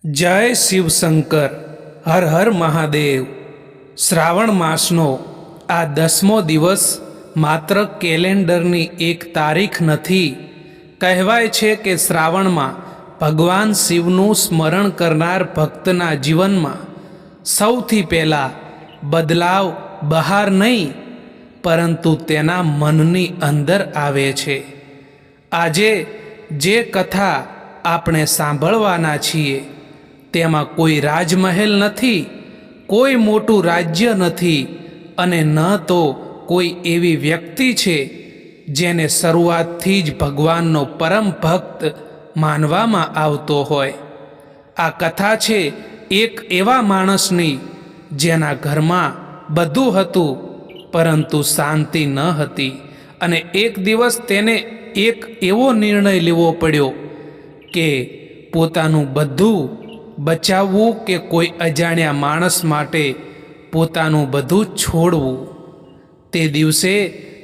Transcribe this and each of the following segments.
જય શિવશંકર, હર હર મહાદેવ। શ્રાવણ માસનો આ 10મો દિવસ માત્ર કેલેન્ડરની એક તારીખ નથી। કહેવાય છે કે શ્રાવણમાં ભગવાન શિવનું સ્મરણ કરનાર ભક્તના જીવનમાં સૌથી પહેલાં બદલાવ બહાર નહીં પરંતુ તેના મનની અંદર આવે છે। આજે જે કથા આપણે સાંભળવાના છીએ તેમાં કોઈ રાજમહેલ નથી, કોઈ મોટું રાજ્ય નથી અને ન તો કોઈ એવી વ્યક્તિ છે જેને શરૂઆતથી જ ભગવાનનો પરમ ભક્ત માનવામાં આવતો હોય। આ કથા છે એક એવા માણસની જેના ઘરમાં બધું હતું પરંતુ શાંતિ ન હતી અને એક દિવસ તેને એક એવો નિર્ણય લેવો પડ્યો કે પોતાનું બધું બચાવવું કે કોઈ અજાણ્યા માણસ માટે પોતાનું બધું છોડવું। તે દિવસે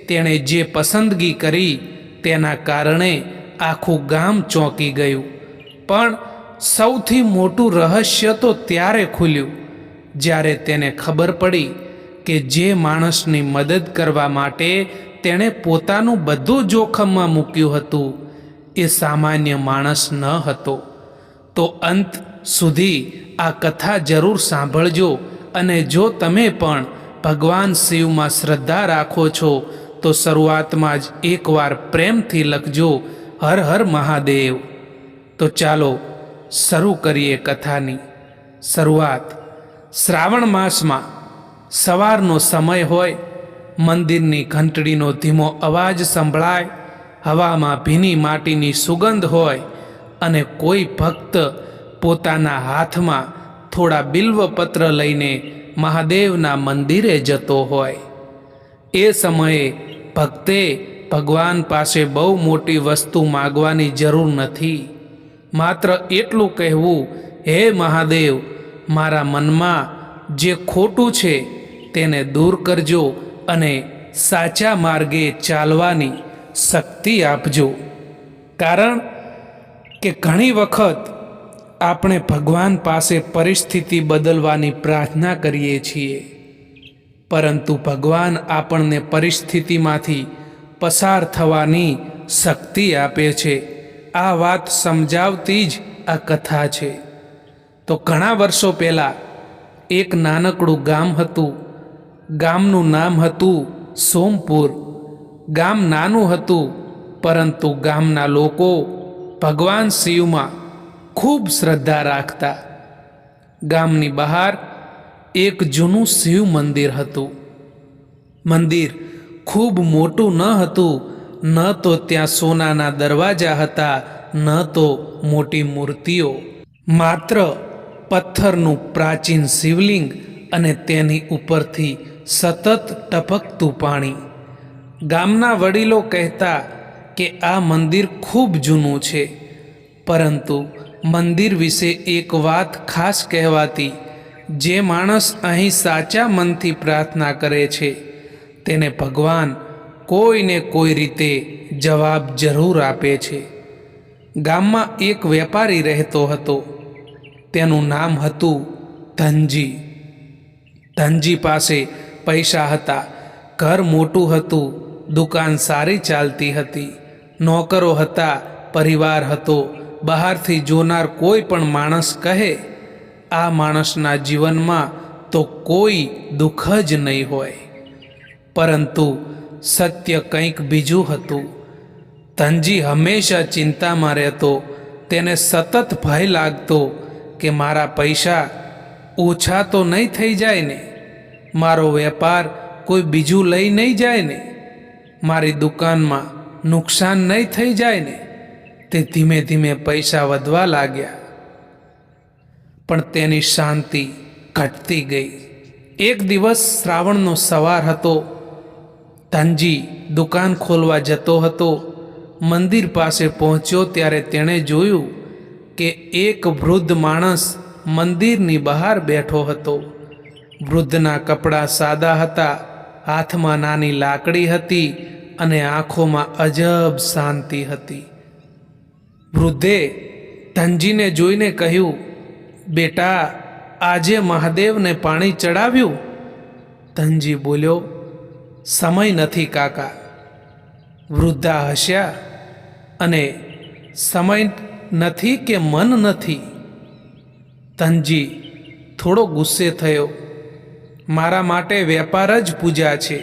તેણે જે પસંદગી કરી તેના કારણે આખું ગામ ચોંકી ગયું। પણ સૌથી મોટું રહસ્ય તો ત્યારે ખુલ્યું જ્યારે તેને ખબર પડી કે જે માણસની મદદ કરવા માટે તેણે પોતાનું બધું જોખમમાં મૂક્યું હતું એ સામાન્ય માણસ ન હતો। તો અંત સુધી આ કથા જરૂર સાંભળજો અને જો તમે પણ ભગવાન શિવમાં શ્રદ્ધા રાખો છો તો શરૂઆતમાં જ એકવાર પ્રેમથી લખજો હર હર મહાદેવ। તો ચાલો શરૂ કરીએ કથાની શરૂઆત। શ્રાવણ માસમાં સવારનો સમય હોય, મંદિરની ઘંટડીનો ધીમો અવાજ સંભળાય, હવામાં ભીની માટીની સુગંધ હોય અને કોઈ ભક્ત પોતાના હાથમાં થોડા બિલ્વપત્ર લઈને મહાદેવના મંદિરે જતો હોય। એ સમયે ભક્તે ભગવાન પાસે બહુ મોટી વસ્તુ માગવાની જરૂર નથી, માત્ર એટલું કહેવું, હે મહાદેવ, મારા મનમાં જે ખોટું છે તેને દૂર કરજો અને સાચા માર્ગે ચાલવાની શક્તિ આપજો। કારણ કે ઘણી વખત આપણે ભગવાન પાસે પરિસ્થિતિ બદલવાની પ્રાર્થના કરીએ છીએ પરંતુ ભગવાન આપણને પરિસ્થિતિમાંથી પસાર થવાની શક્તિ આપે છે। આ વાત સમજાવતી જ આ કથા છે। તો ઘણા વર્ષો પહેલાં એક નાનકડું ગામ હતું। ગામનું નામ હતું સોમપુર। ગામ નાનું હતું પરંતુ ગામના લોકો ભગવાન શિવમાં ખૂબ શ્રદ્ધા રાખતા। ગામની બહાર એક જૂનું શિવ મંદિર હતું। મંદિર ખૂબ મોટું ન હતું, ન તો ત્યાં સોનાના દરવાજા હતા, ન તો મોટી મૂર્તિઓ, માત્ર પથ્થરનું પ્રાચીન શિવલિંગ અને તેની ઉપરથી સતત ટપકતું પાણી। ગામના વડીલો કહેતા કે આ મંદિર ખૂબ જૂનું છે પરંતુ મંદિર વિશે એક વાત ખાસ કહેવાતી, જે માણસ અહીં સાચા મનથી પ્રાર્થના કરે છે તેને ભગવાન કોઈને કોઈ રીતે જવાબ જરૂર આપે છે। ગામમાં એક વેપારી રહેતો હતો, તેનું નામ હતું ધનજી। ધનજી પાસે પૈસા હતા, ઘર મોટું હતું, દુકાન સારી ચાલતી હતી, નોકરો હતા, પરિવાર હતો। બહારથી જોનાર કોઈ પણ માણસ કહે આ માણસના જીવનમાં તો કોઈ દુઃખ જ નહીં હોય, પરંતુ સત્ય કંઈક બીજું હતું। ધનજી હંમેશા ચિંતામાં રહેતો। તેને સતત ભય લાગતો કે મારા પૈસા ઓછા તો નહીં થઈ જાય ને, મારો વેપાર કોઈ બીજું લઈ નહીં જાય ને, મારી દુકાનમાં નુકસાન નહીં થઈ જાય ને। તે ધીમે ધીમે પૈસા વધવા લાગ્યા પણ તેની શાંતિ ઘટતી ગઈ। એક દિવસ શ્રાવણનો સવાર હતો। ધનજી દુકાન ખોલવા જતો હતો। મંદિર પાસે પહોંચ્યો ત્યારે તેણે જોયું કે એક વૃદ્ધ માણસ મંદિરની બહાર બેઠો હતો। વૃદ્ધના કપડાં સાદા હતા, હાથમાં નાની લાકડી હતી અને આંખોમાં અજબ શાંતિ હતી। વૃદ્ધે ધનજીને જોઈને કહ્યું, બેટા, આજે મહાદેવને પાણી ચડાવ્યું? ધનજી બોલ્યો, સમય નથી કાકા. વૃદ્ધા હસ્યા અને સમય નથી કે મન નથી? ધનજી થોડો ગુસ્સે થયો. મારા માટે વેપાર જ પૂજા છે.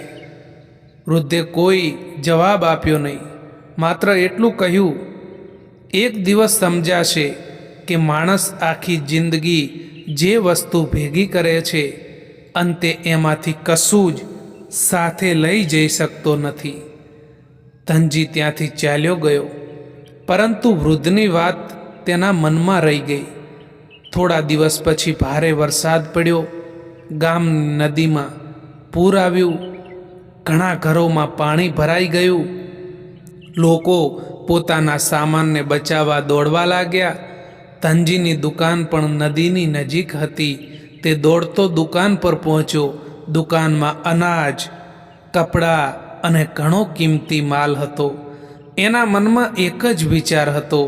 વૃદ્ધે કોઈ જવાબ આપ્યો નહીં, માત્ર એટલું કહ્યું, એક દિવસ સમજાશે કે માણસ આખી જિંદગી જે વસ્તુ ભેગી કરે છે અંતે એમાંથી કશું જ સાથે લઈ જઈ શકતો નથી. ધનજી ત્યાંથી ચાલ્યો ગયો, પરંતુ વૃદ્ધની વાત તેના મનમાં રહી ગઈ. થોડા દિવસ પછી ભારે વરસાદ પડ્યો. ગામની નદીમાં પૂર આવ્યું. ઘણા ઘરોમાં પાણી ભરાઈ ગયું. લોકો પોતાના સામાનને બચાવવા દોડવા લાગ્યા. ધનજીની દુકાન પણ નદીની નજીક હતી. તે દોડતો દુકાન પર પહોંચ્યો. દુકાનમાં અનાજ, કપડાં અને ઘણો કિંમતી માલ હતો. એના મનમાં એક જ વિચાર હતો,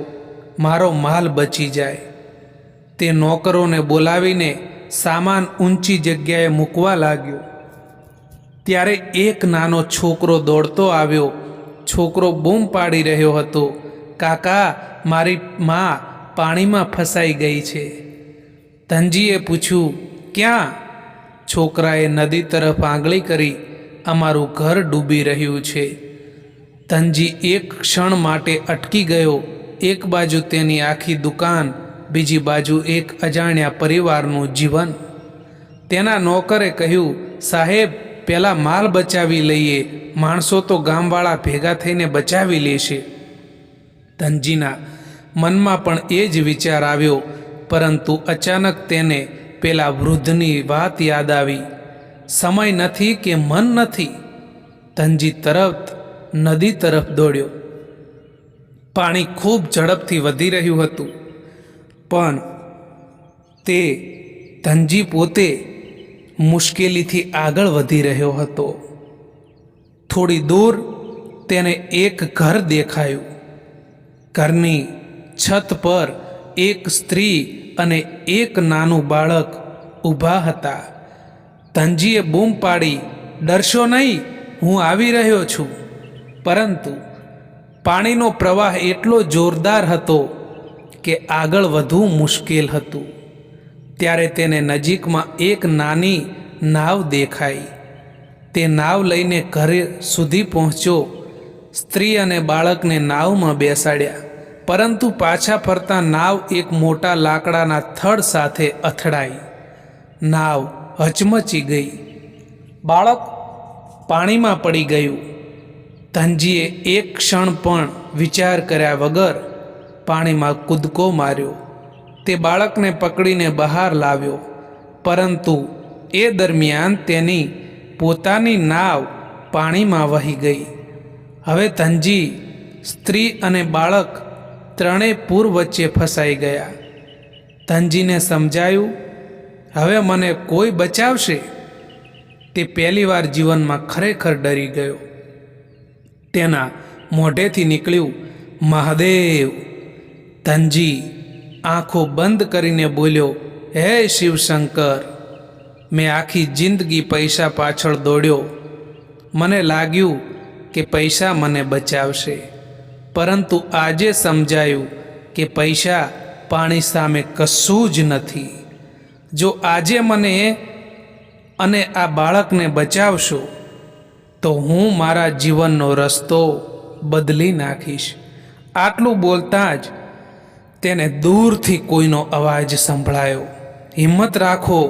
મારો માલ બચી જાય. તે નોકરોને બોલાવીને સામાન ઊંચી જગ્યાએ મૂકવા લાગ્યો. ત્યારે એક નાનો છોકરો દોડતો આવ્યો. છોકરો બૂમ પાડી રહ્યો હતો, કાકા, મારી માં પાણીમાં ફસાઈ ગઈ છે. ધનજીએ પૂછ્યું, ક્યાં? છોકરાએ નદી તરફ આંગળી કરી, અમારું ઘર ડૂબી રહ્યું છે. ધનજી એક ક્ષણ માટે અટકી ગયો. એક બાજુ તેની આખી દુકાન, બીજી બાજુ એક અજાણ્યા પરિવારનું જીવન. તેના નોકરે કહ્યું, સાહેબ, પહેલા માલ બચાવી લઈએ, માણસો તો ગામવાળા ભેગા થઈને બચાવી લેશે. ધનજીના મનમાં પણ એ જ વિચાર આવ્યો, પરંતુ અચાનક તેને પેલા વૃદ્ધની વાત યાદ આવી. સમય નથી કે મન નથી? ધનજી તરત નદી તરફ દોડ્યો. પાણી ખૂબ ઝડપથી વધી રહ્યું હતું, પણ તે ધનજી પોતે મુશ્કેલીથી આગળ વધી રહ્યો હતો. થોડી દૂર તેને એક ઘર દેખાયું. ઘરની છત પર એક સ્ત્રી અને એક નાનું બાળક ઊભા હતા. ધનજીએ બૂમ પાડી, ડરશો નહીં, હું આવી રહ્યો છું. પરંતુ પાણીનો પ્રવાહ એટલો જોરદાર હતો કે આગળ વધવું મુશ્કેલ હતું. ત્યારે તેને નજીકમાં એક નાની નાવ દેખાઈ. તે નાવ લઈને ઘરે સુધી પહોંચ્યો. સ્ત્રી અને બાળકને નાવમાં બેસાડ્યા, પરંતુ પાછા ફરતા નાવ એક મોટા લાકડાના થડ સાથે અથડાઈ. નાવ હચમચી ગઈ. બાળક પાણીમાં પડી ગયું. ધનજીએ એક ક્ષણ પણ વિચાર કર્યા વગર પાણીમાં કૂદકો માર્યો. તે બાળકને પકડીને બહાર લાવ્યો, પરંતુ એ દરમિયાન તેની પોતાની નાવ પાણીમાં વહી ગઈ. હવે ધનજી, સ્ત્રી અને બાળક ત્રણેય પૂર વચ્ચે ફસાઈ ગયા. ધનજીને સમજાયું, હવે મને કોઈ બચાવશે? તે પહેલીવાર જીવનમાં ખરેખર ડરી ગયો. તેના મોઢેથી નીકળ્યું, મહાદેવ. ધનજી આંખો બંધ કરીને બોલ્યો, હે શિવશંકર, મેં આખી જિંદગી પૈસા પાછળ દોડ્યો. મને લાગ્યું કે પૈસા મને બચાવશે, પરંતુ આજે સમજાયું કે પૈસા પાણી સામે કશું જ નથી. જો આજે મને અને આ બાળકને બચાવશો તો હું મારા જીવનનો રસ્તો બદલી નાખીશ. આટલું બોલતાં જ તેને દૂરથી કોઈનો અવાજ સંભળાયો, હિંમત રાખો.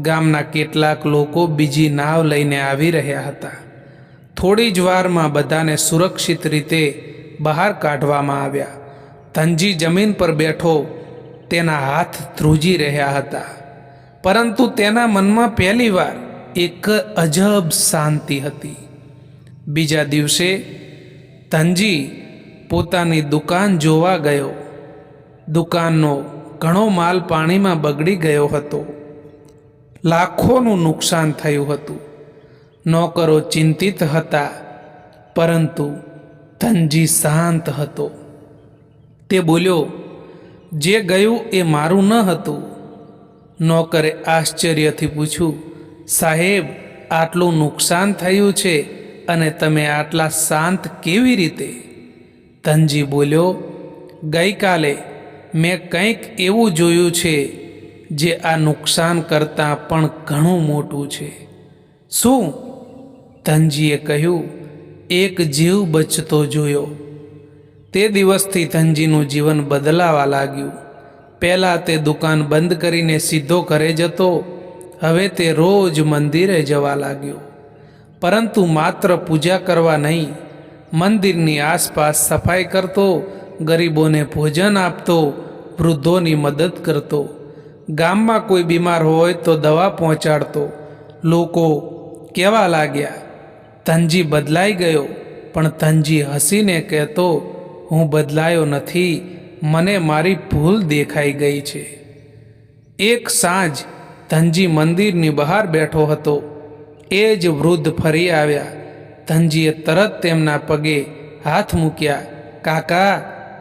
ગામના કેટલાક લોકો બીજી નાવ લઈને આવી રહ્યા હતા. થોડી જ વારમાં બધાને સુરક્ષિત રીતે બહાર કાઢવામાં આવ્યા. ધનજી જમીન પર બેઠો તેના હાથ ધ્રુજી રહ્યા હતા, પરંતુ તેના મનમાં પહેલીવાર એક અજબ શાંતિ હતી. બીજા દિવસે ધનજી પોતાની દુકાન જોવા ગયો. દુકાનનો ઘણો માલ પાણીમાં બગડી ગયો હતો. લાખોનું નુકસાન થયું હતું. નોકરો ચિંતિત હતા, પરંતુ ધનજી શાંત હતો. તે બોલ્યો, જે ગયું એ મારું ન હતું, નોકરે આશ્ચર્યથી પૂછ્યું, સાહેબ, આટલું નુકસાન થયું છે અને તમે આટલા શાંત કેવી રીતે? ધનજી બોલ્યો, ગઈકાલે મેં કંઈક એવું જોયું છે જે આ નુકસાન કરતાં પણ ઘણું મોટું છે. શું? ધનજીએ કહ્યું, એક જીવ બચતો જોયો. તે દિવસથી ધનજીનું જીવન બદલાવા લાગ્યું. પહેલાં તે દુકાન બંધ કરીને સીધો ઘરે જતો, હવે તે રોજ મંદિરે જવા લાગ્યો. પરંતુ માત્ર પૂજા કરવા નહીં, મંદિરની આસપાસ સફાઈ કરતો, ગરીબોને ભોજન આપતો, વૃદ્ધોની મદદ કરતો, ગામમાં કોઈ બીમાર હોય તો દવા પહોંચાડતો. લોકો કહેવા લાગ્યા, ધનજી બદલાઈ ગયો. પણ ધનજી હસીને કહેતો, હું બદલાયો નથી, મને મારી ભૂલ દેખાઈ ગઈ છે. એક સાંજ ધનજી મંદિરની બહાર બેઠો હતો. એ જ વૃદ્ધ ફરી આવ્યા. ધનજીએ તરત તેમના પગે હાથ મૂક્યા. કાકા,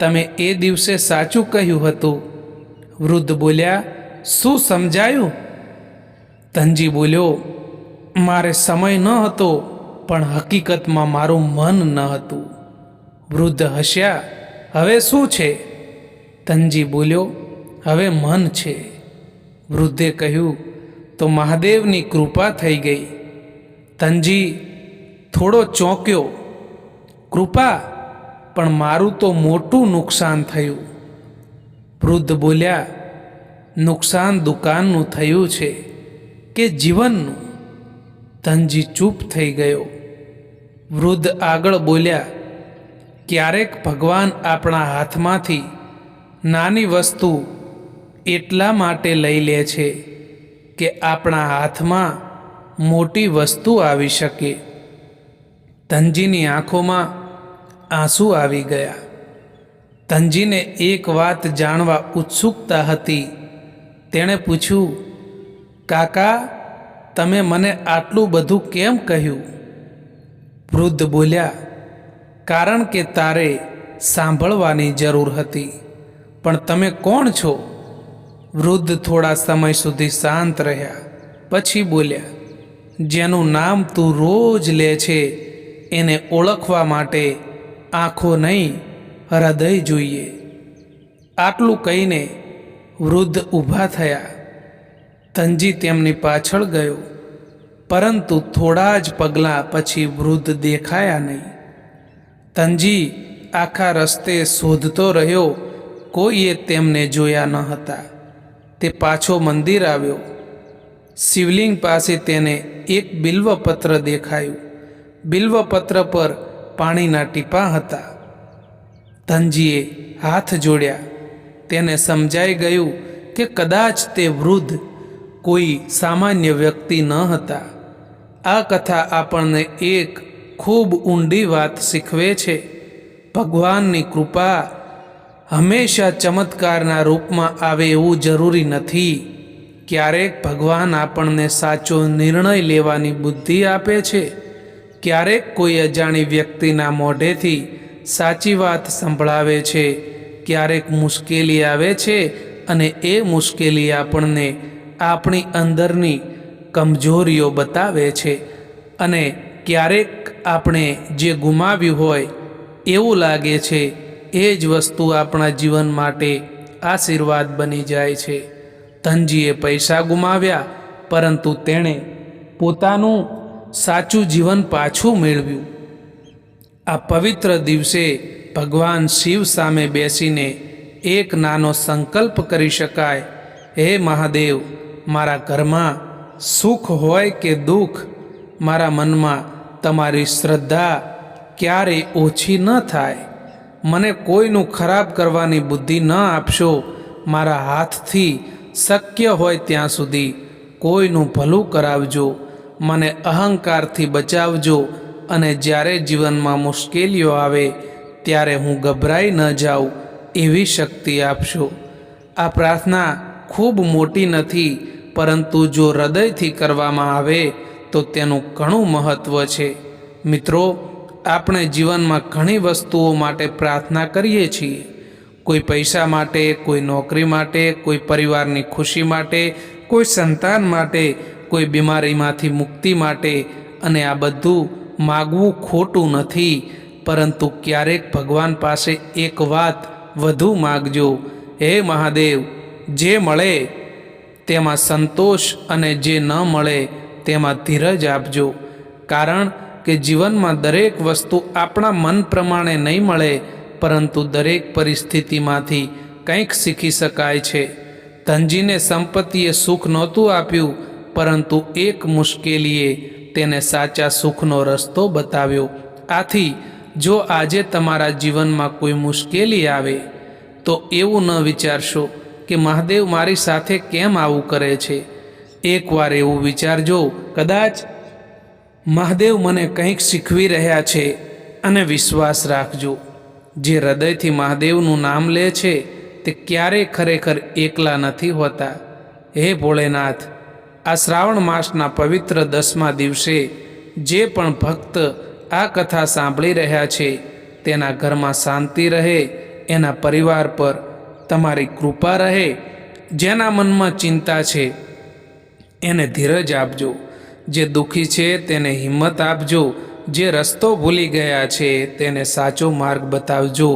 તમે એ દિવસે સાચું કહ્યું હતું. વૃદ્ધ બોલ્યા, શું સમજાયું? ધનજી બોલ્યો, મારે સમય ન હતો, પણ હકીકતમાં મારું મન ન હતું. વૃદ્ધ હસ્યા. હવે શું છે? ધનજી બોલ્યો, હવે મન છે. વૃદ્ધે કહ્યું, તો મહાદેવની કૃપા થઈ ગઈ. ધનજી થોડો ચોંક્યો. કૃપા? પણ મારું તો મોટું નુકસાન થયું. વૃદ્ધ બોલ્યા, નુકસાન દુકાનનું થયું છે કે જીવનનું? ધનજી ચૂપ થઈ ગયો. વૃદ્ધ આગળ બોલ્યા, ક્યારેક ભગવાન આપણા હાથમાંથી નાની વસ્તુ એટલા માટે લઈ લે છે કે આપણા હાથમાં મોટી વસ્તુ આવી શકે. ધનજીની આંખોમાં આંસુ આવી ગયા. ધનજીને એક વાત જાણવા ઉત્સુકતા હતી. તેણે પૂછ્યું, કાકા, તમે મને આટલું બધું કેમ કહ્યું? વૃદ્ધ બોલ્યા, કારણ કે તારે સાંભળવાની જરૂર હતી. પણ તમે કોણ છો? વૃદ્ધ થોડા સમય સુધી શાંત રહ્યા. પછી બોલ્યા, જેનું નામ તું રોજ લે છે એને ઓળખવા માટે આંખો નહીં, હૃદય જોઈએ. આટલું કહીને વૃદ્ધ ઊભા થયા. ધનજી તેમની પાછળ ગયો, પરંતુ થોડા જ પગલાં પછી વૃદ્ધ દેખાયા નહીં. ધનજી આખા રસ્તે શોધતો રહ્યો, કોઈએ તેમને જોયા ન હતા. તે પાછો મંદિર આવ્યો. શિવલિંગ પાસે તેને એક બિલ્વપત્ર દેખાયું. બિલ્વપત્ર પર પાણીના ટીપાં હતા. ધનજીએ હાથ જોડ્યા. તેને સમજાઈ ગયું કે કદાચ તે વૃદ્ધ કોઈ સામાન્ય વ્યક્તિ ન હતા. આ કથા આપણને એક ખૂબ ઊંડી વાત શીખવે છે. ભગવાનની કૃપા હંમેશા ચમત્કારના રૂપમાં આવે એવું જરૂરી નથી. ક્યારેક ભગવાન આપણને સાચો નિર્ણય લેવાની બુદ્ધિ આપે છે. ક્યારેક કોઈ અજાણી વ્યક્તિના મોઢેથી સાચી વાત સંભળાવે છે. ક્યારેક મુશ્કેલી આવે છે અને એ મુશ્કેલી આપણને આપણી અંદરની કમજોરીઓ બતાવે છે. અને ક્યારેક આપણે જે ગુમાવ્યું હોય એવું લાગે છે એ જ વસ્તુ આપણા જીવન માટે આશીર્વાદ બની જાય છે. ધનજીએ પૈસા ગુમાવ્યા, પરંતુ તેણે પોતાનું સાચું જીવન પાછું મેળવ્યું. આ પવિત્ર દિવસે ભગવાન શિવ સામે બેસીને એક નાનો સંકલ્પ કરી શકાય, હે મહાદેવ, મારા ઘરમાં સુખ હોય કે દુઃખ, મારા મનમાં તમારી શ્રદ્ધા ક્યારેય ઓછી ન થાય. મને કોઈનું ખરાબ કરવાની બુદ્ધિ ન આપશો. મારા હાથથી શક્ય હોય ત્યાં સુધી કોઈનું ભલું કરાવજો. મને અહંકારથી બચાવજો અને જ્યારે જીવનમાં મુશ્કેલીઓ આવે ત્યારે હું ગભરાઈ ન જાઉં એવી શક્તિ આપશો. આ પ્રાર્થના ખૂબ મોટી નથી, પરંતુ જો હૃદયથી કરવામાં આવે તો તેનું ઘણું મહત્ત્વ છે. મિત્રો, આપણે જીવનમાં ઘણી વસ્તુઓ માટે પ્રાર્થના કરીએ છીએ. કોઈ પૈસા માટે, કોઈ નોકરી માટે, કોઈ પરિવારની ખુશી માટે, કોઈ સંતાન માટે, કોઈ બીમારીમાંથી મુક્તિ માટે. અને આ બધું માગવું ખોટું નથી, પરંતુ ક્યારેક ભગવાન પાસે એક વાત વધુ માગજો. હે મહાદેવ, જે મળે તેમાં સંતોષ અને જે ન મળે તેમાં ધીરજ આપજો. કારણ કે જીવનમાં દરેક વસ્તુ આપણા મન પ્રમાણે નહીં મળે, પરંતુ દરેક પરિસ્થિતિમાંથી કંઈક શીખી શકાય છે. ધનજીને સંપત્તિએ સુખ નહોતું આપ્યું, પરંતુ એક મુશ્કેલીએ તેને સાચા સુખનો રસ્તો બતાવ્યો. આથી જો આજે તમારા જીવનમાં કોઈ મુશ્કેલી આવે તો એવું ન વિચારશો કે મહાદેવ મારી સાથે કેમ આવું કરે છે. એકવાર એવું વિચારજો, કદાચ મહાદેવ મને કંઈક શીખવી રહ્યા છે. અને વિશ્વાસ રાખજો, જે હૃદયથી મહાદેવનું નામ લે છે તે ક્યારેય ખરેખર એકલા નથી હોતા. હે ભોળેનાથ, આ શ્રાવણ માસના પવિત્ર 10મા દિવસે જે પણ ભક્ત આ કથા સાંભળી રહ્યા છે તેના ઘરમાં શાંતિ રહે, એના પરિવાર પર તમારી કૃપા રહે. જેના મનમાં ચિંતા છે એને ધીરજ આપજો, જે દુઃખી છે તેને હિંમત આપજો, જે રસ્તો ભૂલી ગયા છે તેને સાચો માર્ગ બતાવજો.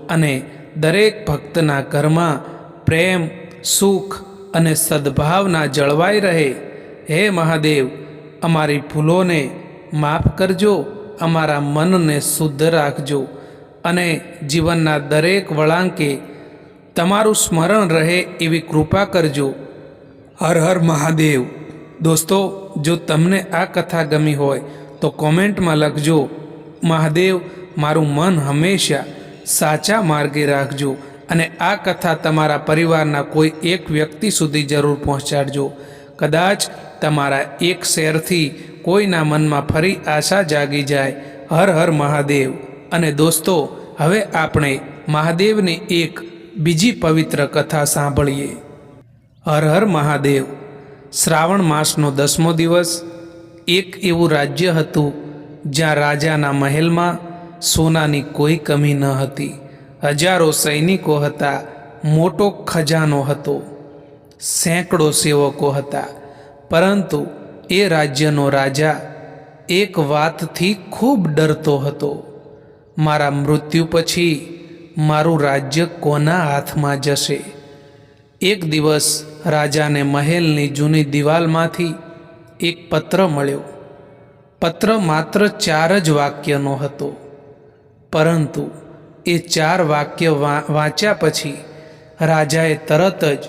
અને દરેક ભક્તના ઘરમાં પ્રેમ, સુખ અને સદ્ભાવના જળવાઈ રહે. હે મહાદેવ, અમારી ભૂલોને માફ કરજો, અમારા મનને શુદ્ધ રાખજો અને જીવનના દરેક વળાંકે તમારું સ્મરણ રહે એવી કૃપા કરજો. હર હર મહાદેવ. દોસ્તો, જો તમને આ કથા ગમી હોય તો કોમેન્ટમાં લખજો, મહાદેવ મારું મન હંમેશા સાચા માર્ગે રાખજો. અને આ કથા તમારા પરિવારના કોઈ એક વ્યક્તિ સુધી જરૂર પહોંચાડજો. કદાચ તમારા એક શેરથી કોઈના મનમાં ફરી આશા જાગી જાય. હર હર મહાદેવ. અને દોસ્તો, હવે આપણે મહાદેવની એક બીજી પવિત્ર કથા સાંભળીએ. હર હર મહાદેવ. શ્રાવણ માસનો 10મો દિવસ. એક એવું રાજ્ય હતું જ્યાં રાજાના મહેલમાં સોનાની કોઈ કમી ન હતી. હજારો સૈનિકો હતા, મોટો ખજાનો હતો, સેંકડો સેવકો હતા. પરંતુ એ રાજ્યનો રાજા એક વાતથી ખૂબ ડરતો હતો: મારા મૃત્યુ પછી મારું રાજ્ય કોના હાથમાં જશે? એક દિવસ રાજાને મહેલની જૂની દિવાલમાંથી એક પત્ર મળ્યો. પત્ર માત્ર 4 જ વાક્યનો હતો, પરંતુ એ 4 વાક્ય વાંચ્યા પછી રાજાએ તરત જ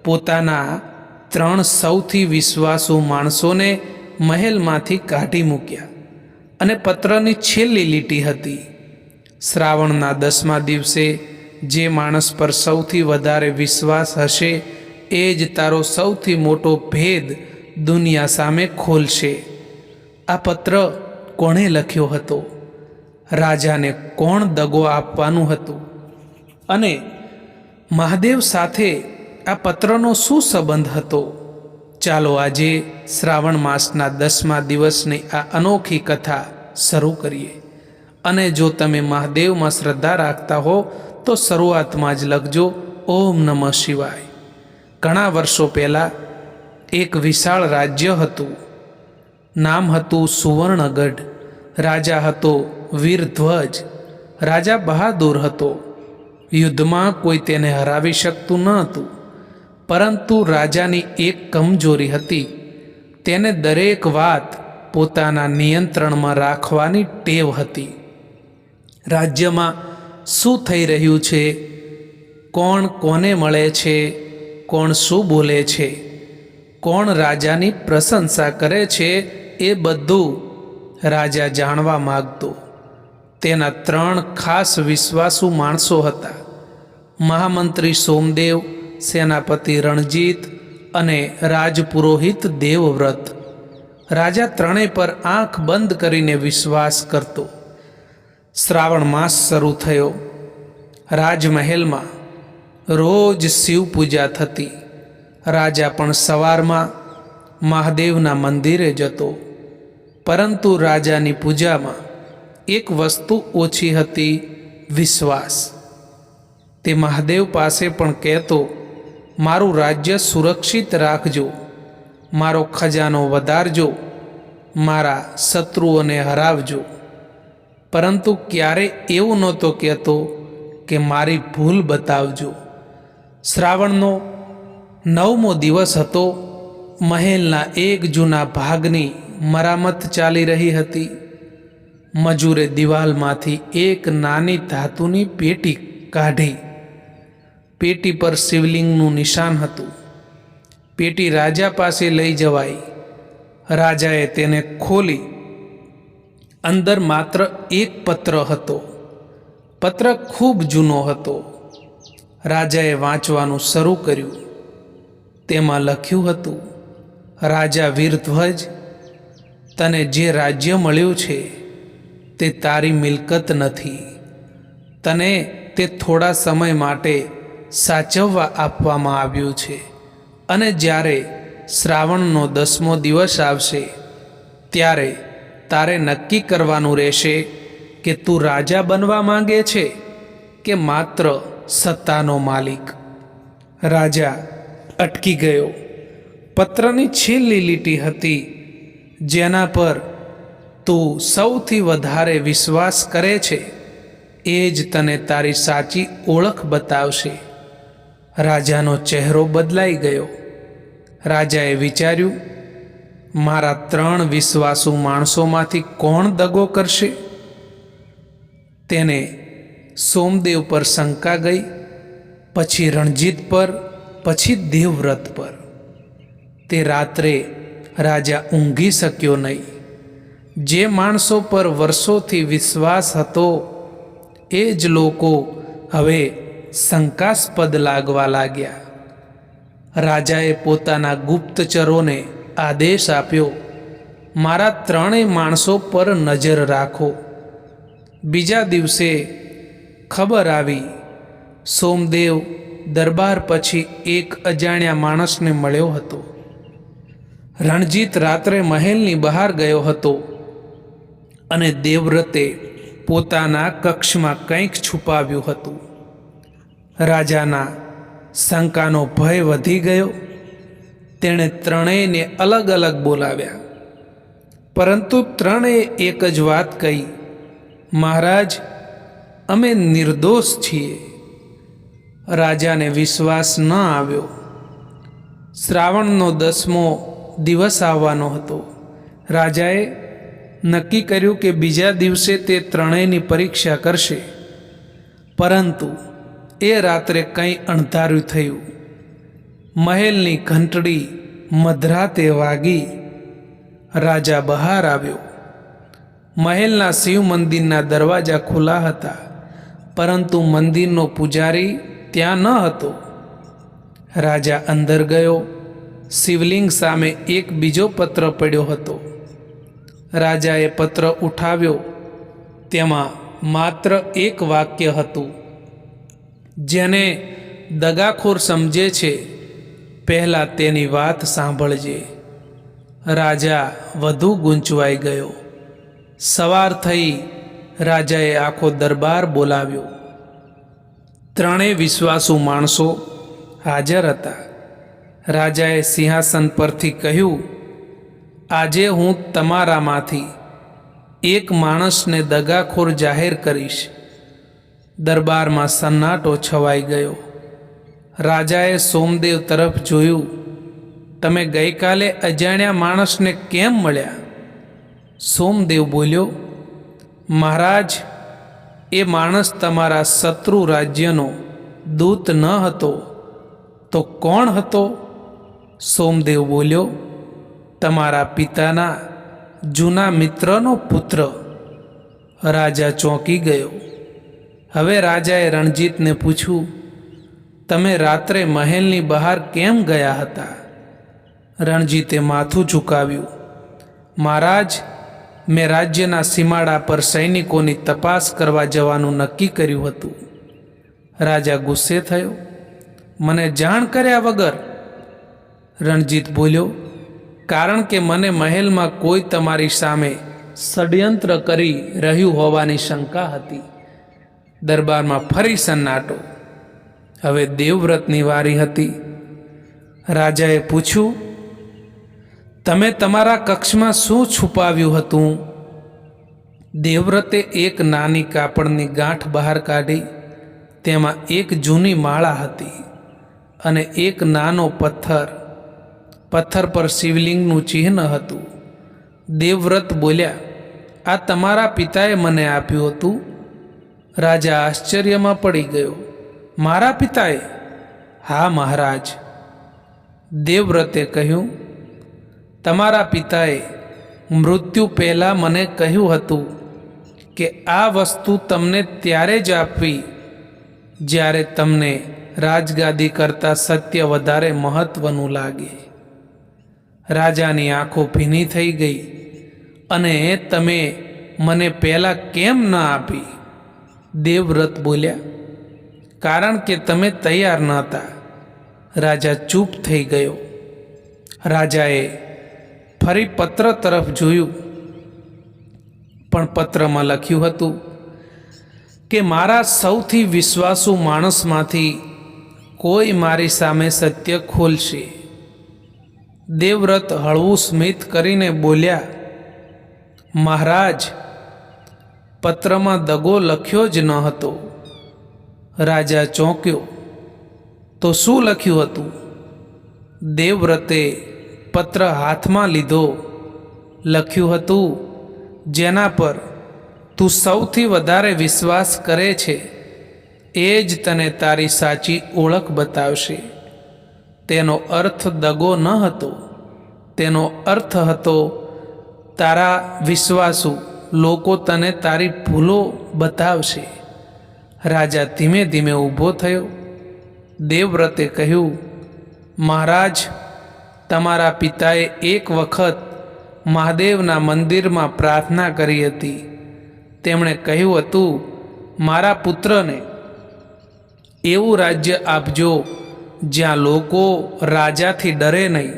પોતાના 3 સૌથી વિશ્વાસુ માણસોને મહેલમાંથી કાઢી મૂક્યા. અને પત્રની છેલ્લી લીટી હતી: શ્રાવણના 10મા દિવસે જે માણસ પર સૌથી વધારે વિશ્વાસ હશે એ જ તારો સૌથી મોટો ભેદ દુનિયા સામે ખોલશે. આ પત્ર કોણે લખ્યો હતો? રાજાને કોણ દગો આપવાનું હતું? અને મહાદેવ સાથે આ પત્રનો શું સંબંધ હતો? ચાલો આજે શ્રાવણ માસના 10મા દિવસની આ અનોખી કથા શરૂ કરીએ. અને જો તમે મહાદેવમાં શ્રદ્ધા રાખતા હો તો શરૂઆતમાં જ લખજો, ઓમ નમઃ શિવાય. ઘણા વર્ષો પહેલાં એક વિશાળ રાજ્ય હતું. નામ હતું સુવર્ણગઢ. રાજા હતો વીરધ્વજ. રાજા બહાદુર હતો. યુદ્ધમાં કોઈ તેને હરાવી શકતું ન હતું. પરંતુ રાજાની એક કમજોરી હતી: તેને દરેક વાત પોતાના નિયંત્રણમાં રાખવાની ટેવ હતી. રાજ્યમાં શું થઈ રહ્યું છે, કોણ કોને મળે છે, કોણ શું બોલે છે, કોણ રાજાની પ્રશંસા કરે છે, એ બધું રાજા જાણવા માગતો. તેના 3 ખાસ વિશ્વાસુ માણસો હતા: મહામંત્રી સોમદેવ, સેનાપતિ રણજીત અને રાજપુરોહિત દેવવ્રત. રાજા ત્રણેય પર આંખ બંધ કરીને વિશ્વાસ કરતો. શ્રાવણ માસ શરૂ થયો. રાજમહેલમાં રોજ શિવ પૂજા થતી. રાજા પણ સવારમાં મહાદેવના મંદિરે જતો. પરંતુ રાજાની પૂજામાં એક વસ્તુ ઓછી હતી: વિશ્વાસ. તે મહાદેવ પાસે પણ કહેતો, મારું રાજ્ય સુરક્ષિત રાખજો, મારો ખજાનો વધારજો, મારા શત્રુઓને હરાવજો. પરંતુ ક્યારે એવું નહોતો કહેતો કે મારી ભૂલ બતાવજો. શ્રાવણનો 9મો દિવસ હતો. મહેલના એક જૂના ભાગની મરામત ચાલી રહી હતી. મજૂરે દિવાલમાંથી એક નાની ધાતુની પેટી કાઢી. પેટી પર શિવલિંગનું નિશાન હતું. પેટી રાજા પાસે લઈ જવાઈ. રાજાએ તેને ખોલી. અંદર માત્ર એક પત્ર હતો. પત્ર ખૂબ જૂનો હતો. રાજાએ વાંચવાનું શરૂ કર્યું. તેમાં લખ્યું હતું, રાજા વીરધ્વજ, તને જે રાજ્ય મળ્યું છે તે તારી મિલકત નથી. તને તે થોડા સમય માટે સાચવવા આપવામાં આવ્યું છે, અને જ્યારે શ્રાવણનો 10મો દિવસ આવશે ત્યારે તારે નક્કી કરવાનું રહેશે કે તું રાજા બનવા માંગે છે કે માત્ર સત્તાનો માલિક. રાજા અટકી ગયો. પત્રની છેલ્લી લીટી હતી, જેના પર તું સૌથી વધારે વિશ્વાસ કરે છે એ જ તને તારી સાચી ઓળખ બતાવશે. રાજાનો ચહેરો બદલાઈ ગયો. રાજાએ વિચાર્યું, મારા 3 વિશ્વાસુ માણસોમાંથી કોણ દગો કરશે? તેને સોમદેવ પર શંકા ગઈ, પછી રણજીત પર, પછી દેવવ્રત પર. તે રાત્રે રાજા ઊંઘી શક્યો નહીં. જે માણસો પર વર્ષોથી વિશ્વાસ હતો એ જ લોકો હવે શંકાસ્પદ લાગવા લાગ્યા. રાજાએ પોતાના ગુપ્તચરોને આદેશ આપ્યો, મારા 3 માણસો પર નજર રાખો. બીજા દિવસે ખબર આવી, સોમદેવ દરબાર પછી એક અજાણ્યા માણસને મળ્યો હતો. રણજીત રાત્રે મહેલની બહાર ગયો હતો અને દેવવ્રતે પોતાના કક્ષમાં કંઈક છુપાવ્યું હતું. રાજાના શંકાનો ભય વધી ગયો. તેણે 3ને અલગ અલગ બોલાવ્યા, પરંતુ 3એ એક જ વાત કહી, મહારાજ, અમે નિર્દોષ છીએ. રાજાને વિશ્વાસ ન આવ્યો. શ્રાવણનો 10મો દિવસ આવવાનો હતો. રાજાએ નક્કી કર્યું કે બીજા દિવસે તે 3ની પરીક્ષા કરશે. પરંતુ એ રાત્રે કંઈ અણધાર્યું થયું. મહેલની ઘંટડી મધરાતે વાગી. રાજા બહાર આવ્યો. મહેલના શિવ મંદિરના દરવાજા ખુલ્લા હતા, પરંતુ મંદિરનો પૂજારી ત્યાં ન હતો. રાજા અંદર ગયો. શિવલિંગ સામે એક બીજો પત્ર પડ્યો હતો. રાજાએ પત્ર ઉઠાવ્યો. તેમાં માત્ર એક વાક્ય હતું, જેને દગાખોર સમજે છે પહેલાં તેની વાત સાંભળજે. રાજા વધુ ગૂંચવાઈ ગયો. સવાર થઈ રાજાએ આખો દરબાર બોલાવ્યો. 3 વિશ્વાસુ માણસો હાજર હતા. રાજાએ સિંહાસન પરથી કહ્યું, આજે હું તમારામાંથી એક માણસને દગાખોર જાહેર કરીશ. દરબારમાં સન્નાટો છવાઈ ગયો. રાજાએ સોમદેવ તરફ જોયું. તમે ગઈકાલે અજાણ્યા માણસને કેમ મળ્યા? સોમદેવ બોલ્યો, મહારાજ, એ માણસ તમારા શત્રુ રાજ્યનો દૂત ન હતો તો કોણ હતો? સોમદેવ બોલ્યો, તમારા પિતાના જૂના મિત્રનો પુત્ર. રાજા ચોંકી ગયો. હવે રાજાએ રણજીતને પૂછ્યું, તમે રાત્રે મહેલની બહાર કેમ ગયા હતા? રણજીતે માથું ઝુકાવ્યું. મહારાજ, મેં રાજ્યના સીમાડા પર સૈનિકોની તપાસ કરવા જવાનું નક્કી કર્યું હતું. રાજા ગુસ્સે થયો. મને જાણ કર્યા વગર? રણજીત બોલ્યો, કારણ કે મને મહેલમાં કોઈ તમારી સામે ષડયંત્ર કરી રહ્યું હોવાની શંકા હતી. દરબારમાં ફરી સન્નાટો. હવે દેવવ્રતની વારી હતી. રાજાએ પૂછ્યું, તમે તમારા કક્ષમાં શું છુપાવ્યું હતું? દેવવ્રતે એક નાની કાપડની ગાંઠ બહાર કાઢી. તેમાં એક જૂની માળા હતી અને એક નાનો પથ્થર. પથ્થર પર શિવલિંગનું ચિહ્ન હતું. દેવવ્રત બોલ્યા, આ તમારા પિતાએ મને આપ્યું હતું? રાજા આશ્ચર્યમાં પડી ગયો. મારા પિતાએ? હા મહારાજ. દેવવ્રતે કહ્યું, તમારા પિતાએ મૃત્યુ પહેલાં મને કહ્યું હતું કે આ વસ્તુ તમને ત્યારે જ આપવી જ્યારે તમને રાજગાદી કરતાં સત્ય વધારે મહત્વનું લાગે. રાજાની આંખો ભીની થઈ ગઈ. અને તમે મને પહેલાં કેમ ન આપી? દેવવ્રત બોલ્યા, કારણ કે તમે તૈયાર ન હતા. રાજા ચૂપ થઈ ગયો. રાજાએ ફરી પત્ર તરફ જોયું, પણ પત્રમાં લખ્યું હતું કે મારા સૌથી વિશ્વાસુ માણસમાંથી કોઈ મારી સામે સત્ય ખોલશે. દેવવ્રત હળવું સ્મિત કરીને બોલ્યા, મહારાજ, પત્રમાં દગો લખ્યો જ ન હતો. રાજા ચોંક્યો. તો શું લખ્યું હતું? દેવવ્રતે પત્ર હાથમાં લીધો. લખ્યું હતું, જેના પર તું સૌથી વધારે વિશ્વાસ કરે છે એ જ તને તારી સાચી ઓળખ બતાવશે. તેનો અર્થ દગો ન હતો. તેનો અર્થ હતો તારા વિશ્વાસુ લોકો તને તારી ભૂલો બતાવશે. રાજા ધીમે ધીમે ઊભો થયો. દેવવ્રતે કહ્યું, મહારાજ, તમારા પિતાએ એક વખત મહાદેવના મંદિરમાં પ્રાર્થના કરી હતી. તેમણે કહ્યું હતું, મારા પુત્રને એવું રાજ્ય આપજો જ્યાં લોકો રાજાથી ડરે નહીં,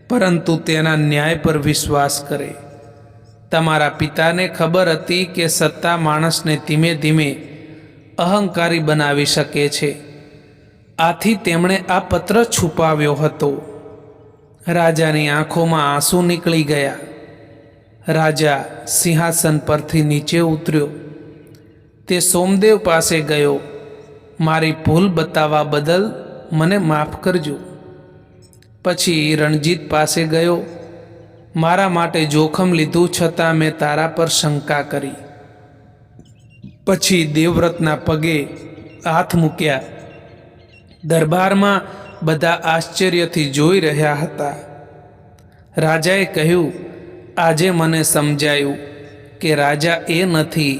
પરંતુ તેના ન્યાય પર વિશ્વાસ કરે. તમારા પિતાને ખબર હતી કે સત્તા માણસને ધીમે ધીમે અહંકારી બનાવી શકે છે. આથી તેમણે આ પત્ર છુપાવ્યો હતો. રાજાની આંખોમાં આંસુ નીકળી ગયા. રાજા સિંહાસન પરથી નીચે ઉતર્યો. તે સોમદેવ પાસે ગયો. મારી ભૂલ બતાવવા બદલ મને માફ કરજો. પછી રણજીત પાસે ગયો. મારા માટે જોખમ લીધું છતાં મેં તારા પર શંકા કરી. પછી દેવવ્રતના પગે હાથ મૂક્યા. દરબારમાં બધા આશ્ચર્યથી જોઈ રહ્યા હતા. રાજાએ કહ્યું, આજે મને સમજાયું કે રાજા એ નથી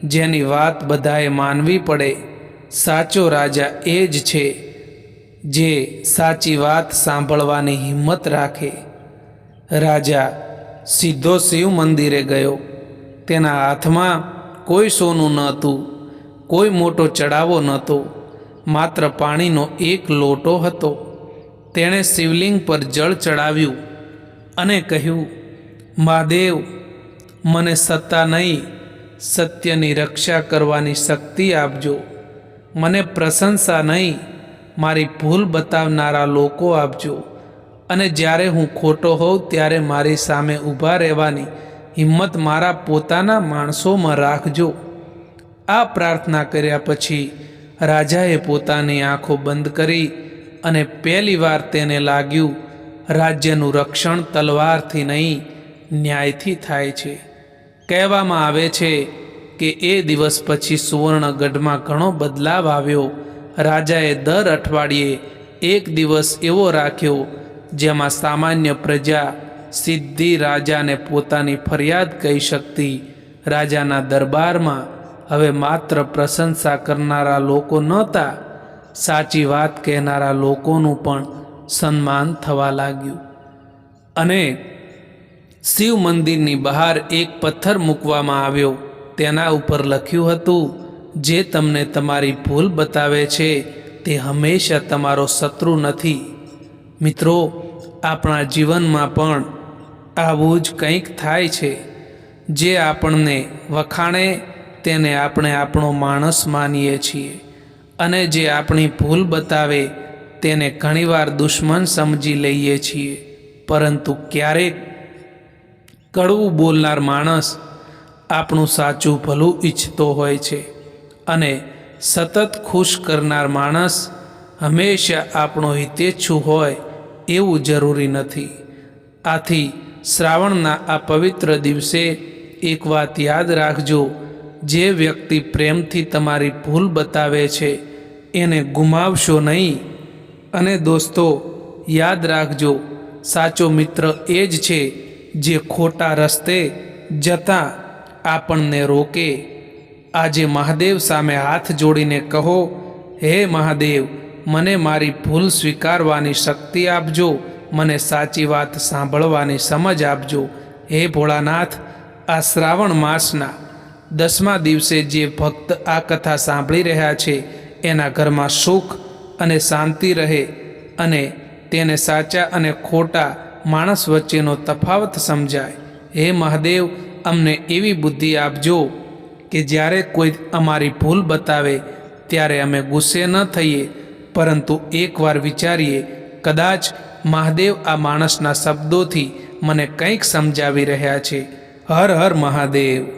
જેની વાત બધાએ માનવી પડે. સાચો રાજા એ જ છે જે સાચી વાત સાંભળવાની હિંમત રાખે. રાજા સીધો શિવ મંદિરે ગયો. તેના હાથમાં કોઈ સોનું નહોતું, કોઈ મોટો ચડાવો નહોતો, માત્ર પાણીનો એક લોટો હતો. તેણે શિવલિંગ પર જળ ચડાવ્યું અને કહ્યું, મહાદેવ, મને સત્તા નહીં, સત્યની રક્ષા કરવાની શક્તિ આપજો. મને પ્રશંસા નહીં, મારી ભૂલ બતાવનારા લોકો આપજો. અને જ્યારે હું ખોટો હોઉં ત્યારે મારી સામે ઊભા રહેવાની હિંમત મારા પોતાના માણસોમાં રાખજો. આ પ્રાર્થના કર્યા પછી રાજાએ પોતાની આંખો બંધ કરી અને પહેલીવાર તેને લાગ્યું, રાજ્યનું રક્ષણ તલવારથી નહીં, ન્યાયથી થાય છે. કહેવામાં આવે છે કે એ દિવસ પછી સુવર્ણગઢમાં ઘણો બદલાવ આવ્યો. રાજાએ દર અઠવાડિયે એક દિવસ એવો રાખ્યો જેમાં સામાન્ય પ્રજા સીધી રાજાને પોતાની ફરિયાદ કહી શકતી. રાજાના દરબારમાં હવે માત્ર પ્રશંસા કરનારા લોકો નહોતા, સાચી વાત કહેનારા લોકોનું પણ સન્માન થવા લાગ્યું. અને શિવ મંદિરની બહાર એક પથ્થર મૂકવામાં આવ્યો. તેના ઉપર લખ્યું હતું, જે તમને તમારી ભૂલ બતાવે છે તે હંમેશા તમારો શત્રુ નથી. મિત્રો, આપણા જીવનમાં પણ આવું જ કંઈક થાય છે. જે આપણને વખાણે તેને આપણે આપણો માણસ માનીએ છીએ, અને જે આપણી ભૂલ બતાવે તેને ઘણીવાર દુશ્મન સમજી લઈએ છીએ, પરંતુ ક્યારેક કડવું બોલનાર માણસ આપણું સાચું ભલું ઈચ્છતો હોય છે, અને સતત ખુશ કરનાર માણસ હંમેશા આપણો હિતેચ્છુ હોય એવું જરૂરી નથી. આથી શ્રાવણના આ પવિત્ર દિવસે એક વાત યાદ રાખજો, જે વ્યક્તિ પ્રેમથી તમારી ભૂલ બતાવે છે એને ગુમાવશો નહીં. અને દોસ્તો, યાદ રાખજો, સાચો મિત્ર એ જ છે જે ખોટા રસ્તે જતાં આપણને રોકે. આજે મહાદેવ સામે હાથ જોડીને કહો, હે મહાદેવ, મને મારી ભૂલ સ્વીકારવાની શક્તિ આપજો, મને સાચી વાત સાંભળવાની સમજ આપજો. હે ભોળાનાથ, આ શ્રાવણ માસના 10મા દિવસે જે ભક્ત આ કથા સાંભળી રહ્યા છે એના ઘરમાં સુખ અને શાંતિ રહે, અને તેને સાચા અને ખોટા માણસ વચ્ચેનો તફાવત સમજાય. હે મહાદેવ, અમને એવી બુદ્ધિ આપજો કે જ્યારે કોઈ અમારી ભૂલ બતાવે ત્યારે અમે ગુસ્સે ન થઈએ, પરંતુ એકવાર વિચારીએ, કદાચ મહાદેવ આ માણસના શબ્દોથી મને કંઈક સમજાવી રહ્યા છે. હર હર મહાદેવ.